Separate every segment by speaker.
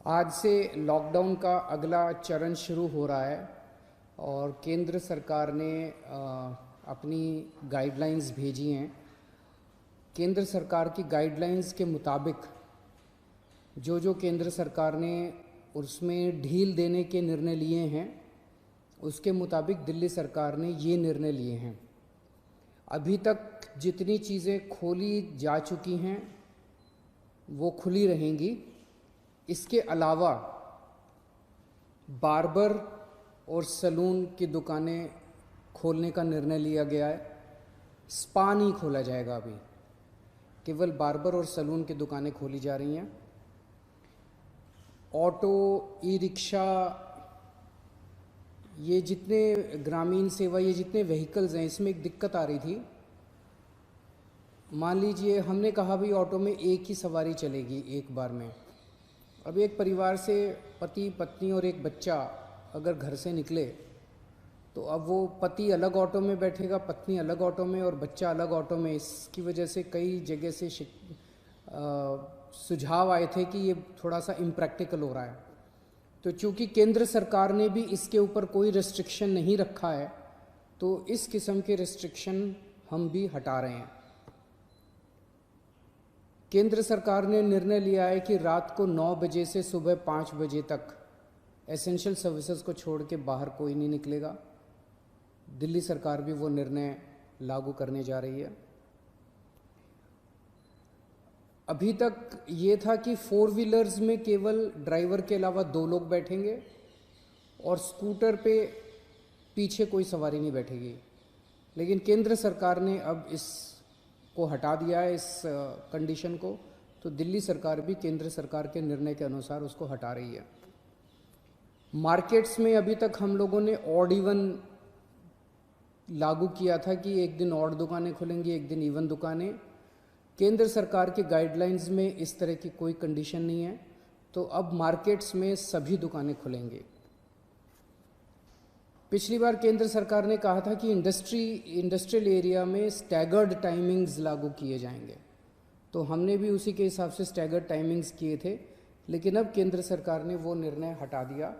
Speaker 1: आज से लॉकडाउन का अगला चरण शुरू हो रहा है और केंद्र सरकार ने अपनी गाइडलाइंस भेजी हैं। केंद्र सरकार की गाइडलाइंस के मुताबिक जो केंद्र सरकार ने उसमें ढील देने के निर्णय लिए हैं, उसके मुताबिक दिल्ली सरकार ने ये निर्णय लिए हैं। अभी तक जितनी चीज़ें खोली जा चुकी हैं वो खुली रहेंगी। इसके अलावा बार्बर और सैलून की दुकानें खोलने का निर्णय लिया गया है। स्पा नहीं खोला जाएगा, अभी केवल बार्बर और सैलून की दुकानें खोली जा रही हैं। ऑटो, ई रिक्शा, ये जितने ग्रामीण सेवा, ये जितने व्हीकल्स हैं, इसमें एक दिक्कत आ रही थी। मान लीजिए हमने कहा भाई ऑटो में एक ही सवारी चलेगी एक बार में। अब एक परिवार से पति पत्नी और एक बच्चा अगर घर से निकले तो अब वो पति अलग ऑटो में बैठेगा, पत्नी अलग ऑटो में और बच्चा अलग ऑटो में। इसकी वजह से कई जगह से सुझाव आए थे कि ये थोड़ा सा इम्प्रैक्टिकल हो रहा है। तो चूंकि केंद्र सरकार ने भी इसके ऊपर कोई रेस्ट्रिक्शन नहीं रखा है, तो इस किस्म के रेस्ट्रिक्शन हम भी हटा रहे हैं। केंद्र सरकार ने निर्णय लिया है कि रात को 9 बजे से सुबह 5 बजे तक एसेंशियल सर्विसेज को छोड़ के बाहर कोई नहीं निकलेगा। दिल्ली सरकार भी वो निर्णय लागू करने जा रही है। अभी तक ये था कि 4 व्हीलर्स में केवल ड्राइवर के अलावा 2 लोग बैठेंगे और स्कूटर पे पीछे कोई सवारी नहीं बैठेगी। लेकिन केंद्र सरकार ने अब इसको हटा दिया है, इस कंडीशन को। तो दिल्ली सरकार भी केंद्र सरकार के निर्णय के अनुसार उसको हटा रही है। मार्केट्स में अभी तक हम लोगों ने ऑड इवन लागू किया था कि एक दिन ऑड दुकानें खुलेंगी, एक दिन इवन दुकानें। केंद्र सरकार के गाइडलाइंस में इस तरह की कोई कंडीशन नहीं है, तो अब मार्केट्स में सभी दुकानें खुलेंगी। पिछली बार केंद्र सरकार ने कहा था कि इंडस्ट्रियल एरिया में स्टैगर्ड टाइमिंग्स लागू किए जाएंगे, तो हमने भी उसी के हिसाब से स्टैगर्ड टाइमिंग्स किए थे। लेकिन अब केंद्र सरकार ने वो निर्णय हटा दिया,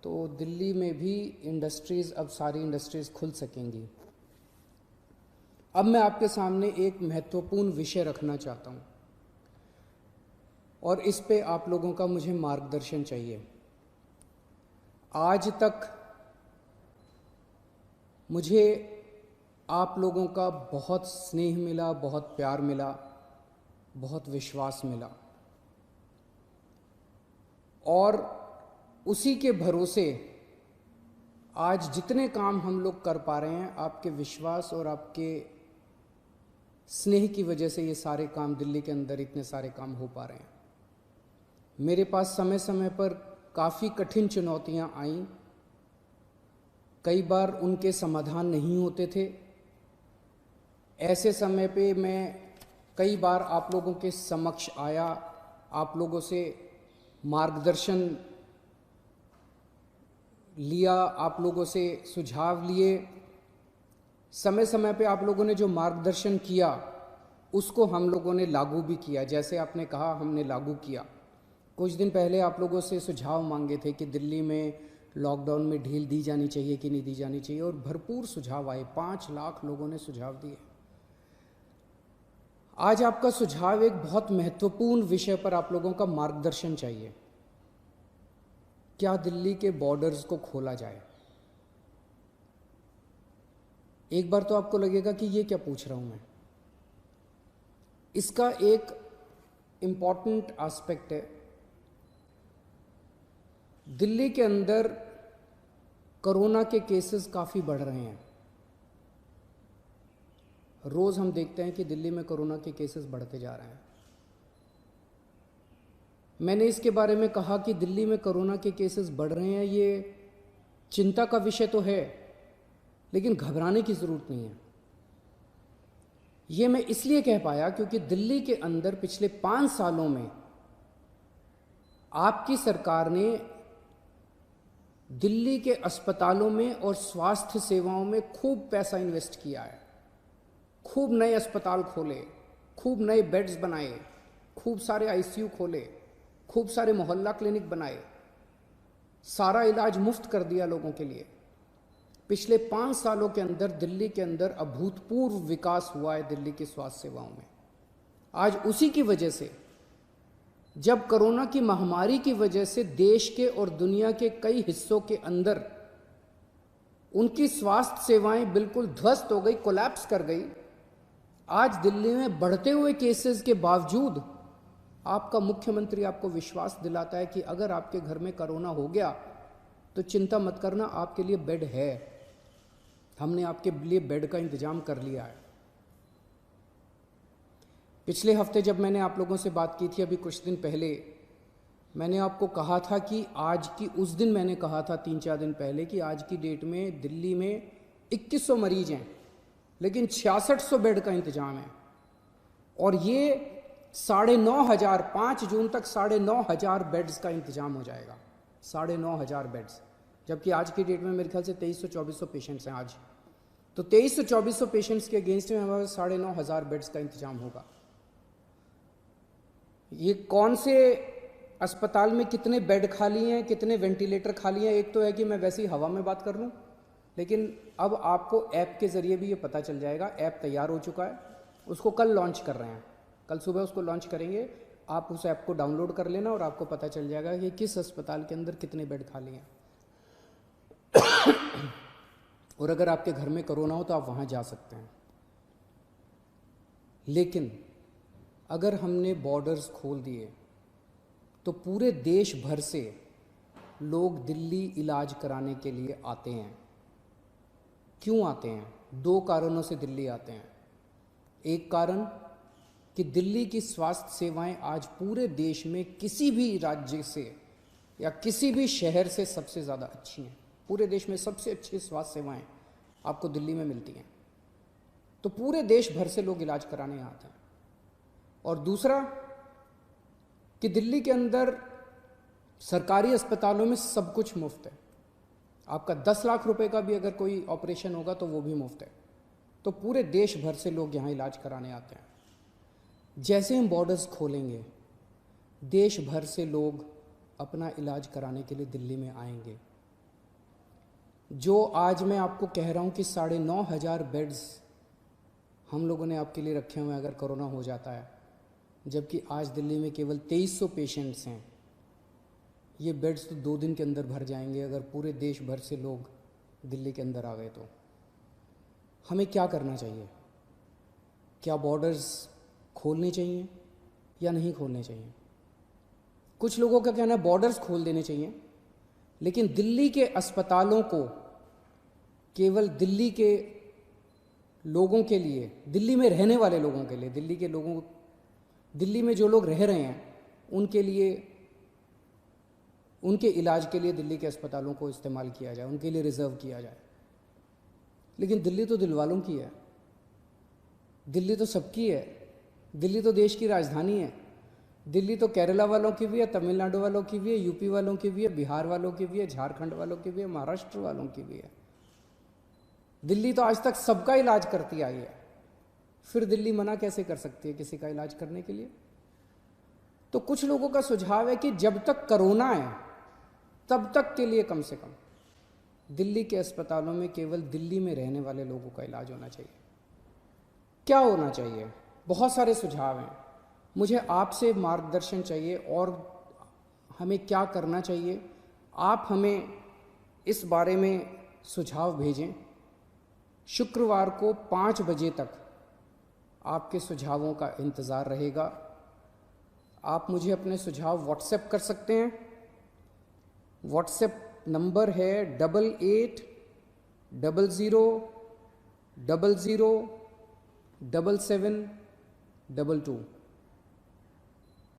Speaker 1: तो दिल्ली में भी अब सारी इंडस्ट्रीज़ खुल सकेंगी। अब मैं आपके सामने एक महत्वपूर्ण विषय रखना चाहता हूँ और इस पे आप लोगों का मुझे मार्गदर्शन चाहिए। आज तक मुझे आप लोगों का बहुत स्नेह मिला, बहुत प्यार मिला, बहुत विश्वास मिला, और उसी के भरोसे आज जितने काम हम लोग कर पा रहे हैं, आपके विश्वास और आपके स्नेह की वजह से ये सारे काम दिल्ली के अंदर इतने सारे काम हो पा रहे हैं। मेरे पास समय समय पर काफ़ी कठिन चुनौतियां आईं, कई बार उनके समाधान नहीं होते थे। ऐसे समय पे मैं कई बार आप लोगों के समक्ष आया, आप लोगों से मार्गदर्शन लिया, आप लोगों से सुझाव लिए। समय समय पे आप लोगों ने जो मार्गदर्शन किया उसको हम लोगों ने लागू भी किया। जैसे आपने कहा, हमने लागू किया। कुछ दिन पहले आप लोगों से सुझाव मांगे थे कि दिल्ली में लॉकडाउन में ढील दी जानी चाहिए कि नहीं दी जानी चाहिए, और भरपूर सुझाव आए। 5 लाख लोगों ने सुझाव दिए। आज आपका सुझाव एक बहुत महत्वपूर्ण विषय पर आप लोगों का मार्गदर्शन चाहिए। क्या दिल्ली के बॉर्डर्स को खोला जाए? एक बार तो आपको लगेगा कि ये क्या पूछ रहा हूं मैं। इसका एक इम्पॉर्टेंट एस्पेक्ट है, दिल्ली के अंदर कोरोना के केसेस काफ़ी बढ़ रहे हैं। रोज़ हम देखते हैं कि दिल्ली में कोरोना के केसेस बढ़ते जा रहे हैं। मैंने इसके बारे में कहा कि दिल्ली में कोरोना के केसेस बढ़ रहे हैं, ये चिंता का विषय तो है, लेकिन घबराने की ज़रूरत नहीं है। ये मैं इसलिए कह पाया क्योंकि दिल्ली के अंदर पिछले 5 सालों में आपकी सरकार ने दिल्ली के अस्पतालों में और स्वास्थ्य सेवाओं में खूब पैसा इन्वेस्ट किया है। खूब नए अस्पताल खोले, खूब नए बेड्स बनाए, खूब सारे आईसीयू खोले, खूब सारे मोहल्ला क्लिनिक बनाए, सारा इलाज मुफ्त कर दिया लोगों के लिए। पिछले 5 सालों के अंदर दिल्ली के अंदर अभूतपूर्व विकास हुआ है दिल्ली की स्वास्थ्य सेवाओं में। आज उसी की वजह से, जब कोरोना की महामारी की वजह से देश के और दुनिया के कई हिस्सों के अंदर उनकी स्वास्थ्य सेवाएं बिल्कुल ध्वस्त हो गई, कोलैप्स कर गई, आज दिल्ली में बढ़ते हुए केसेस के बावजूद आपका मुख्यमंत्री आपको विश्वास दिलाता है कि अगर आपके घर में कोरोना हो गया तो चिंता मत करना, आपके लिए बेड है, हमने आपके लिए बेड का इंतजाम कर लिया है। पिछले हफ्ते जब मैंने आप लोगों से बात की थी, अभी कुछ दिन पहले, मैंने आपको कहा था कि आज की, उस दिन मैंने कहा था 3-4 दिन पहले कि आज की डेट में दिल्ली में 2100 मरीज हैं, लेकिन 6600 बेड का इंतजाम है। और ये 9,500, 5 जून तक 9,500 बेड्स का इंतजाम हो जाएगा, 9,500 बेड्स। जबकि आज की डेट में मेरे ख्याल से 2300-2400 पेशेंट्स हैं आज। तो 2300-2400 पेशेंट्स के अगेंस्ट में हमारे 9,500 बेड्स का इंतजाम होगा। ये कौन से अस्पताल में कितने बेड खाली हैं, कितने वेंटिलेटर खाली हैं, एक तो है कि मैं वैसे ही हवा में बात कर लूँ, लेकिन अब आपको ऐप के ज़रिए भी ये पता चल जाएगा। ऐप तैयार हो चुका है, उसको कल लॉन्च कर रहे हैं, कल सुबह उसको लॉन्च करेंगे। आप उस ऐप को डाउनलोड कर लेना और आपको पता चल जाएगा कि किस अस्पताल के अंदर कितने बेड खाली हैं। और अगर आपके घर में कोरोना हो तो आप वहाँ जा सकते हैं। लेकिन अगर हमने बॉर्डर्स खोल दिए तो पूरे देश भर से लोग दिल्ली इलाज कराने के लिए आते हैं। क्यों आते हैं? 2 कारणों से दिल्ली आते हैं। एक कारण कि दिल्ली की स्वास्थ्य सेवाएं आज पूरे देश में किसी भी राज्य से या किसी भी शहर से सबसे ज़्यादा अच्छी हैं। पूरे देश में सबसे अच्छी स्वास्थ्य सेवाएं आपको दिल्ली में मिलती हैं, तो पूरे देश भर से लोग इलाज कराने आते हैं। और दूसरा कि दिल्ली के अंदर सरकारी अस्पतालों में सब कुछ मुफ्त है। आपका 10 लाख रुपए का भी अगर कोई ऑपरेशन होगा तो वो भी मुफ्त है। तो पूरे देश भर से लोग यहाँ इलाज कराने आते हैं। जैसे हम बॉर्डर्स खोलेंगे, देश भर से लोग अपना इलाज कराने के लिए दिल्ली में आएंगे। जो आज मैं आपको कह रहा हूँ कि 9,500 बेड्स हम लोगों ने आपके लिए रखे हुए हैं अगर कोरोना हो जाता है, जबकि आज दिल्ली में केवल 2300 पेशेंट्स हैं। ये बेड्स तो 2 दिन के अंदर भर जाएंगे अगर पूरे देश भर से लोग दिल्ली के अंदर आ गए। तो हमें क्या करना चाहिए? क्या बॉर्डर्स खोलने चाहिए या नहीं खोलने चाहिए? कुछ लोगों का कहना है बॉर्डर्स खोल देने चाहिए, लेकिन दिल्ली के अस्पतालों को केवल दिल्ली के लोगों के लिए, दिल्ली में रहने वाले लोगों के लिए, दिल्ली के लोगों, दिल्ली में जो लोग रह रहे हैं उनके लिए, उनके इलाज के लिए दिल्ली के अस्पतालों को इस्तेमाल किया जाए, उनके लिए रिजर्व किया जाए। लेकिन दिल्ली तो दिल वालों की है, दिल्ली तो सबकी है, दिल्ली तो देश की राजधानी है। दिल्ली तो केरला वालों की भी है, तमिलनाडु वालों की भी है, यूपी वालों की भी है, बिहार वालों की भी है, झारखंड वालों की भी है, महाराष्ट्र वालों की भी है। दिल्ली तो आज तक सबका इलाज करती आई है, फिर दिल्ली मना कैसे कर सकती है किसी का इलाज करने के लिए? तो कुछ लोगों का सुझाव है कि जब तक कोरोना है तब तक के लिए कम से कम दिल्ली के अस्पतालों में केवल दिल्ली में रहने वाले लोगों का इलाज होना चाहिए। क्या होना चाहिए? बहुत सारे सुझाव हैं। मुझे आपसे मार्गदर्शन चाहिए और हमें क्या करना चाहिए। आप हमें इस बारे में सुझाव भेजें। शुक्रवार को 5 बजे तक आपके सुझावों का इंतज़ार रहेगा। आप मुझे अपने सुझाव व्हाट्सएप कर सकते हैं। व्हाट्सएप नंबर है 8800007722।